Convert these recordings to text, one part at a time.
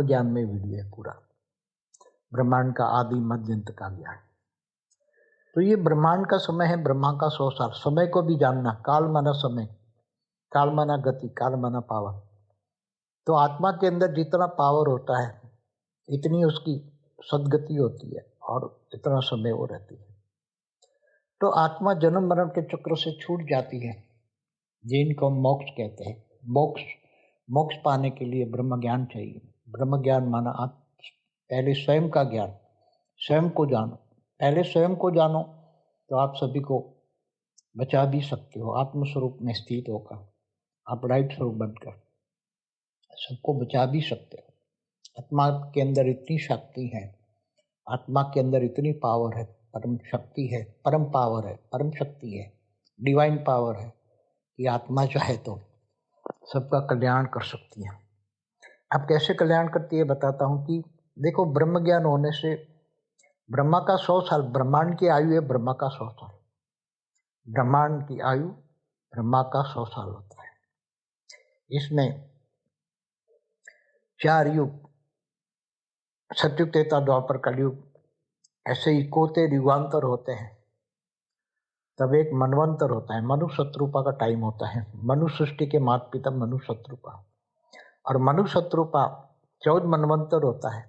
ज्ञान में वीडियो है पूरा, ब्रह्मांड का आदि मध्य अंत का ज्ञान। तो ये ब्रह्मांड का समय है, ब्रह्मा का 100 साल। समय को भी जानना, काल माना समय, काल माना गति, काल माना पावर। तो आत्मा के अंदर जितना पावर होता है इतनी उसकी सदगति होती है और इतना समय वो रहती है। तो आत्मा जन्म मरण के चक्र से छूट जाती है, जिनको हम मोक्ष कहते हैं। मोक्ष मोक्ष पाने के लिए ब्रह्म ज्ञान चाहिए। ब्रह्म ज्ञान माना आप पहले स्वयं का ज्ञान, स्वयं को जानो। पहले स्वयं को जानो तो आप सभी को बचा भी सकते हो। आत्मस्वरूप में स्थित होकर, आप राइट स्वरूप बनकर सबको बचा भी सकते हो। आत्मा के अंदर इतनी शक्ति है, आत्मा के अंदर इतनी पावर है, परम शक्ति है, परम पावर है, परम शक्ति है, डिवाइन पावर है कि आत्मा चाहे तो सबका कल्याण कर सकती है। अब कैसे कल्याण करती है बताता हूँ कि देखो, ब्रह्म ज्ञान होने से ब्रह्मा का 100 साल, ब्रह्मांड की आयु है ब्रह्मा का 100 साल। ब्रह्मांड की आयु ब्रह्मा का 100 साल होता है। इसमें 4 युग, सतयुग, त्रेता, द्वापर, कलयुग, ऐसे इकोते युगांतर होते हैं। तब एक मनवंतर होता है, मनु शत्रुपा का टाइम होता है। मनु सृष्टि के माता पिता मनु शत्रुपा, और मनु शत्रुपा 14 मनवंतर होता है।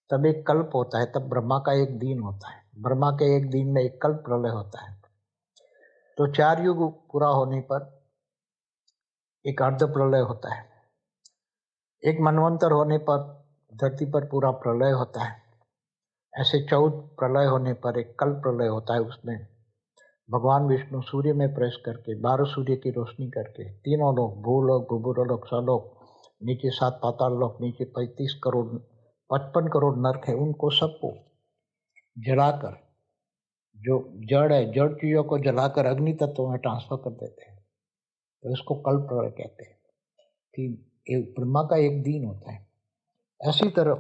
तब एक कल्प होता है, तब ब्रह्मा का एक दिन होता है। ब्रह्मा के एक दिन में एक कल्प प्रलय होता है। तो 4 युग पूरा होने पर एक अर्ध प्रलय होता है। एक मनवंतर होने पर धरती पर पूरा प्रलय होता है। ऐसे 14 प्रलय होने पर एक कल्प प्रलय होता है। उसमें भगवान विष्णु सूर्य में प्रवेश करके 12 सूर्य की रोशनी करके तीनों लोग, भूलोक, भूभुरलोक, सलोक, नीचे 7 पाताल लोक, नीचे 35 करोड़ 55 करोड़ नरक है, उनको सबको जलाकर, जो जड़ है, जड़ चीजों को जलाकर अग्नि तत्वों में ट्रांसफर कर देते हैं। तो इसको कल्प प्रलय कहते हैं कि एक ब्रह्मा का एक दिन होता है। ऐसी तरह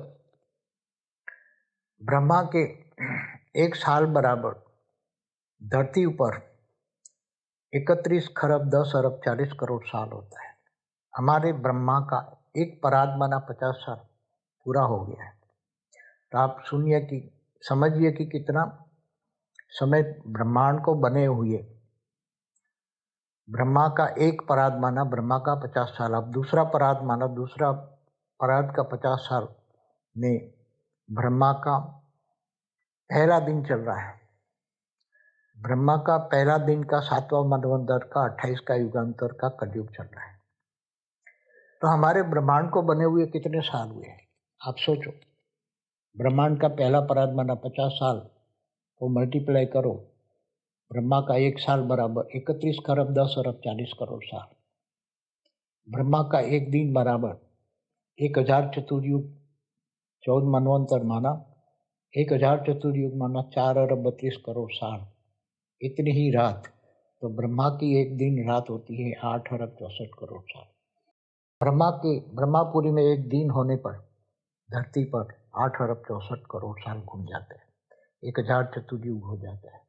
ब्रह्मा के एक साल बराबर धरती ऊपर 31 खरब 10 अरब 40 करोड़ साल होता है। हमारे ब्रह्मा का एक पराद माना 50 साल पूरा हो गया है। तो आप सुनिए कि समझिए कि कितना समय ब्रह्मांड को बने हुए। ब्रह्मा का एक पराद माना ब्रह्मा का 50 साल। अब दूसरा पराद माना, दूसरा पराद का 50 साल में ब्रह्मा का पहला दिन चल रहा है। ब्रह्मा का पहला दिन का 7वां मनवंतर का 28 का युगांतर का कलयुग चल रहा है। तो हमारे ब्रह्मांड को बने हुए कितने साल हुए हैं आप सोचो। ब्रह्मांड का पहला पराद माना 50 साल को मल्टीप्लाई करो, ब्रह्मा का एक साल बराबर 31 खरब 10 अरब 40 करोड़ साल। ब्रह्मा का एक दिन बराबर 1000 चतुर्युग, 14 मनवंतर माना 1000 चतुर्युग माना 4 अरब 32 करोड़ साल। इतनी ही रात, तो ब्रह्मा की एक दिन रात होती है 8 अरब 64 करोड़ साल। ब्रह्मापुरी में एक दिन होने पर धरती पर 8 अरब 64 करोड़ साल घूम जाते हैं, 1000 चतुर्युग हो जाता है।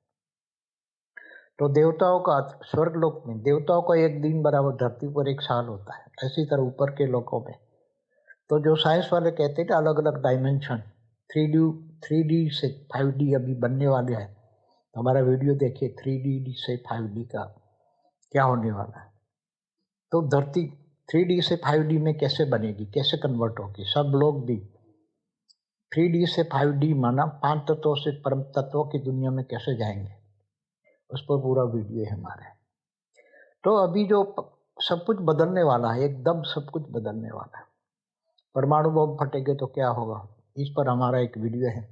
तो देवताओं का, स्वर्गलोक में देवताओं का एक दिन बराबर धरती पर एक साल होता है। ऐसी तरह ऊपर के लोकों में, तो जो साइंस वाले कहते हैं अलग अलग डायमेंशन, 3D से 5D अभी बनने वाले हैं। तो हमारा वीडियो देखिए 3D से 5D का क्या होने वाला है। तो धरती 3D से 5D में कैसे बनेगी, कैसे कन्वर्ट होगी। सब लोग भी 3D से 5D माना 5 तत्वों से परम तत्वों की दुनिया में कैसे जाएंगे, उस पर पूरा वीडियो है हमारे। तो अभी जो सब कुछ बदलने वाला है, एकदम सब कुछ बदलने वाला है। परमाणु बम फटेंगे तो क्या होगा, इस पर हमारा एक वीडियो है।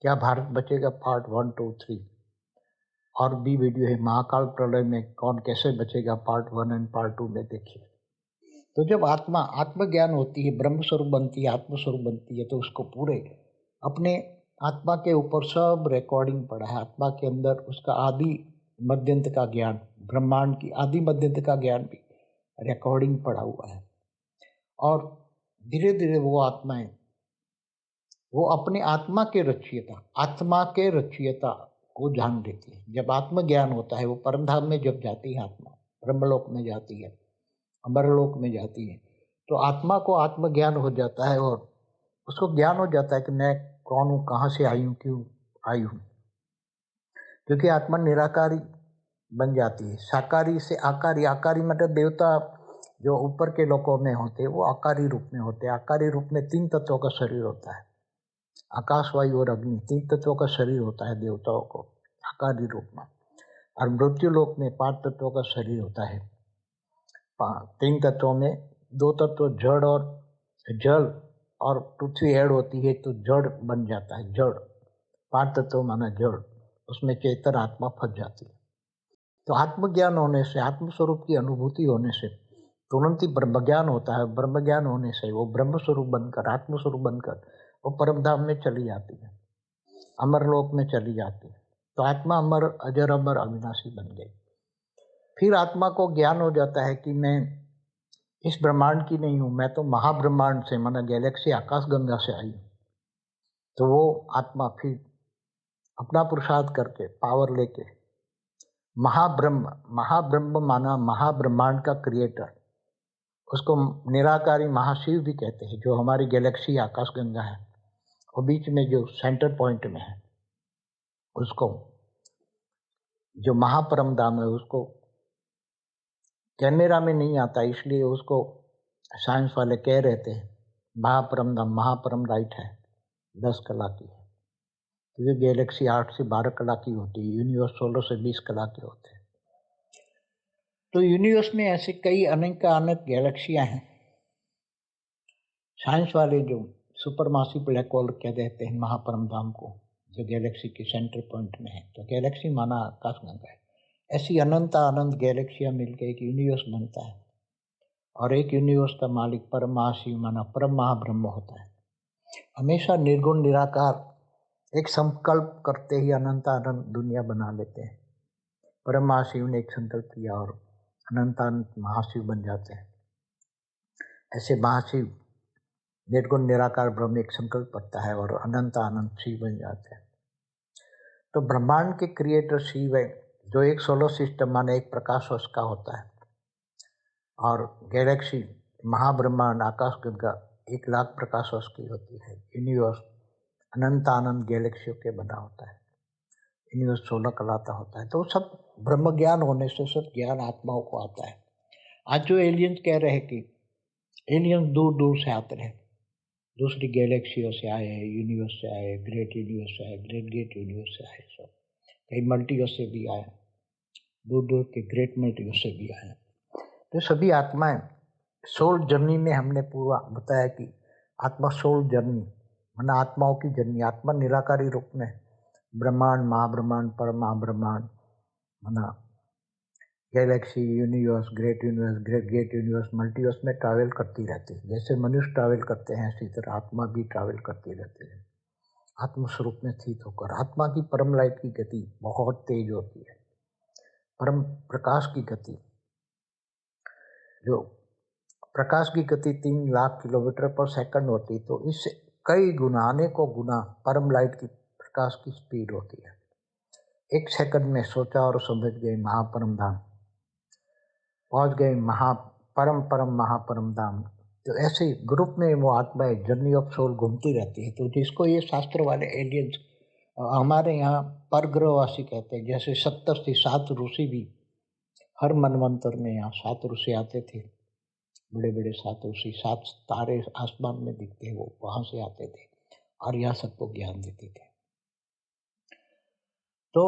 क्या भारत बचेगा, पार्ट 1, 2, 3। और भी वीडियो है, महाकाल प्रलय में कौन कैसे बचेगा, पार्ट 1 एंड पार्ट 2 में देखिए। तो जब आत्मा आत्मज्ञान होती है, ब्रह्म स्वरूप बनती है, आत्मस्वरूप बनती है, तो उसको पूरे अपने आत्मा के ऊपर सब रिकॉर्डिंग पड़ा है। आत्मा के अंदर उसका आदि मध्यंत का ज्ञान, ब्रह्मांड की आदि मध्यंत का ज्ञान भी रिकॉर्डिंग पड़ा हुआ है। और धीरे धीरे वो आत्माएं, वो अपने आत्मा के रचयिता को जान लेती है। जब आत्मज्ञान होता है, वो परमधाम में जब जाती है आत्मा, ब्रह्मलोक में जाती है, अमरलोक में जाती है, तो आत्मा को आत्मज्ञान हो जाता है और उसको ज्ञान हो जाता है कि मैं कौन हूँ, कहाँ से आई हूँ, क्यों आई हूँ। क्योंकि आत्मा निराकारी बन जाती है। साकारी से आकारी, आकारी मतलब देवता जो ऊपर के लोकों में होते हैं वो आकारी रूप में होते हैं। आकारी रूप में 3 तत्वों का शरीर होता है, आकाश, वायु और अग्नि, 3 तत्वों का शरीर होता है देवताओं को आकारी रूप में। और मृत्यु लोक में 5 तत्वों का शरीर होता है। 3 तत्वों में 2 तत्व जड़ और जल और पृथ्वी ऐड होती है तो जड़ बन जाता है। जड़ 5 तत्व माना जड़, उसमें चेतन आत्मा फंस जाती है। तो आत्मज्ञान होने से, आत्मस्वरूप की अनुभूति होने से तुरंत ही ब्रह्मज्ञान होता है। ब्रह्मज्ञान होने से वो ब्रह्म स्वरूप बनकर, आत्मस्वरूप बनकर वो परम धाम में चली जाती है, अमर लोक में चली जाती है। तो आत्मा अमर, अजर अमर अविनाशी बन गई। फिर आत्मा को ज्ञान हो जाता है कि मैं इस ब्रह्मांड की नहीं हूँ, मैं तो महाब्रह्मांड से, माना गैलेक्सी आकाश गंगा से आई हूँ। तो वो आत्मा फिर अपना पुरुषार्थ करके, पावर लेके महाब्रह्म, महाब्रह्म माना महाब्रह्मांड का क्रिएटर, उसको निराकारी महाशिव भी कहते हैं, जो हमारी गैलेक्सी आकाश गंगा है और बीच में जो सेंटर पॉइंट में है, उसको जो महापरम धाम है, उसको कैमरा में नहीं आता, इसलिए उसको साइंस वाले कह रहे थे महापरम धाम, महापरम लाइट है 10 कला की है। तो ये गैलेक्सी 8 से 12 कला की होती है, यूनिवर्स 16 से 20 कला के होते हैं। तो यूनिवर्स में ऐसे कई अनेक गैलेक्सियां हैं। साइंस वाले जो सुपरमासिव ब्लैक होल कह देते हैं महापरम धाम को, जो गैलेक्सी के सेंटर पॉइंट में है। तो गैलेक्सी माना आकाश गंगा है। ऐसी अनंत गैलेक्सियां मिलकर एक यूनिवर्स बनता है और एक यूनिवर्स का मालिक परम महाशिव माना परम महाब्रह्म होता है। हमेशा निर्गुण निराकार एक संकल्प करते ही अनंत दुनिया बना लेते हैं। परम महाशिव ने एक संकल्प किया और अनंत महाशिव बन जाते हैं। ऐसे महाशिव निर्गुण निराकार ब्रह्म एक संकल्प करता है और अनंत शिव बन जाते हैं। तो ब्रह्मांड के क्रिएटर शिव है, जो एक सोलर सिस्टम माने एक प्रकाश वर्ष का होता है, और गैलेक्सी महाब्रह्मांड आकाश गंगा 1 लाख प्रकाश वर्ष की होती है। यूनिवर्स अनंत गैलेक्सियों के बना होता है। यूनिवर्स 16 कला का होता है। तो सब ब्रह्म ज्ञान होने से सब ज्ञान आत्माओं को आता है। आज जो एलियंस कह रहे हैं कि एलियंस दूर दूर से आते हैं, दूसरी गैलेक्सियों से आए हैं, यूनिवर्स से आए, ग्रेट यूनिवर्स से आए, ग्रेट गेट यूनिवर्स से आए, सब कई मल्टीवर्स से भी आए, दूर दूर के ग्रेट मल्टीवर्स से भी आए। तो सभी आत्माएं सोल जर्नी में हमने पूरा बताया कि आत्मा सोल जर्नी माना आत्माओं की जर्नी। आत्मा निराकारी रूप में ब्रह्मांड, महाब्रह्मांड, परम महाब्रह्मांड माना galaxy, universe, great gate universe, multiverse में ट्रैवल करती रहती है। जैसे मनुष्य ट्रैवल करते हैं, इसी तरह आत्मा भी ट्रैवल करती रहती है आत्मस्वरूप में स्थित होकर। आत्मा की परम लाइट की गति बहुत तेज होती है, परम प्रकाश की गति, जो प्रकाश की गति 3 लाख किलोमीटर पर सेकंड होती, तो इससे कई गुना, अनेकों गुना परम लाइट की प्रकाश की स्पीड होती है। 1 सेकंड में सोचा और समझ गए महापरम धाम, पहुंच गए परम महापरम धाम। तो ऐसे ग्रुप में वो आत्माएं जर्नी ऑफ सोल घूमती रहती है। तो जिसको ये शास्त्र वाले एलियंस हमारे यहाँ परग्रहवासी कहते हैं, जैसे 70 से 7 ऋषि भी हर मनवंतर में यहाँ 7 ऋषि आते थे, बड़े बड़े 7 ऋषि, 7 तारे आसमान में दिखते हैं, वो वहां से आते थे और यहाँ सबको ज्ञान देते थे। तो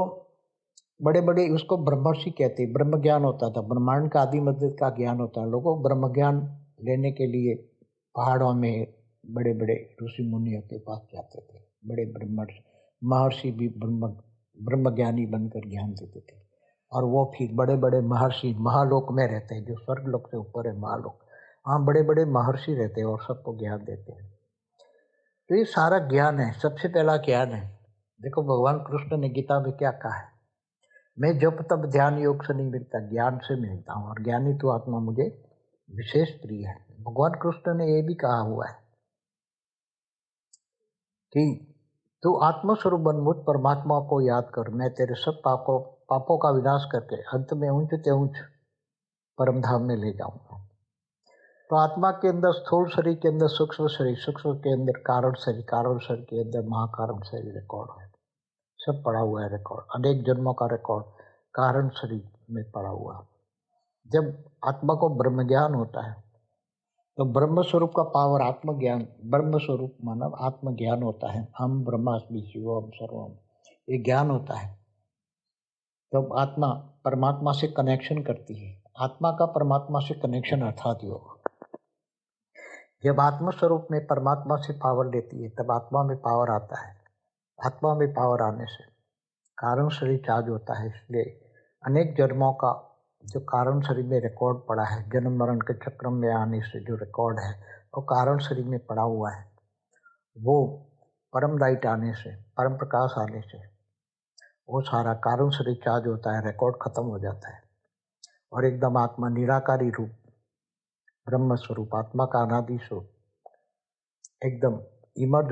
बड़े बड़े उसको ब्रह्मर्षि कहते हैं। ब्रह्म ज्ञान होता था, ब्रह्मांड का आदि मध्य का ज्ञान होता है। लोगों ब्रह्म ज्ञान लेने के लिए पहाड़ों में बड़े बड़े ऋषि मुनियों के पास जाते थे। बड़े महर्षि भी ब्रह्म ज्ञानी बनकर ज्ञान देते थे, और वो फिर बड़े बड़े महर्षि महालोक में रहते हैं, जो स्वर्ग लोक से ऊपर है महालोक, वहाँ बड़े बड़े महर्षि रहते हैं और सबको ज्ञान देते हैं। तो ये सारा ज्ञान है, सबसे पहला ज्ञान है। देखो भगवान कृष्ण ने गीता में क्या कहा है, मैं जब तब ध्यान योग से नहीं मिलता, ज्ञान से मिलता हूँ, और ज्ञानी तो आत्मा मुझे विशेष प्रिय है। भगवान कृष्ण ने ये भी कहा हुआ है कि तू आत्मस्वरूप बन, मुझ परमात्मा को याद कर, मैं तेरे सब पापों का विनाश करके अंत में ऊंच ते ऊंच परम धाम में ले जाऊंगा। तो आत्मा के अंदर स्थूल शरीर के अंदर सूक्ष्म शरीर, सूक्ष्म के अंदर कारण शरीर, कारण शरीर के अंदर महाकारण शरीर रिकॉर्ड है, सब पड़ा हुआ है रिकॉर्ड, अनेक जन्मों का रिकॉर्ड कारण शरीर में पड़ा हुआ है। जब आत्मा को ब्रह्म ज्ञान होता है तो ब्रह्म स्वरूप का पावर आत्मज्ञान, ब्रह्म स्वरूप मानव आत्मज्ञान होता है, हम ब्रह्मास्मि शिवोहम सर्वम, ये ज्ञान होता है। तब आत्मा परमात्मा से कनेक्शन करती है, आत्मा का परमात्मा से कनेक्शन अर्थात योग। जब आत्म स्वरूप में परमात्मा से पावर लेती है तब आत्मा में पावर आता है, आत्मा में पावर आने से कारण शरीर चार्ज होता है। इसलिए अनेक जन्मों का जो कारण शरीर में रिकॉर्ड पड़ा है, जन्म मरण के चक्र में आने से जो रिकॉर्ड है वो कारण शरीर में पड़ा हुआ है, वो परम लाइट आने से, परम प्रकाश आने से वो सारा कारण शरीर चार्ज होता है, रिकॉर्ड खत्म हो जाता है और एकदम आत्मा निराकारी रूप ब्रह्म स्वरूप, आत्मा का अनादि स्वरूप एकदम इमर्ज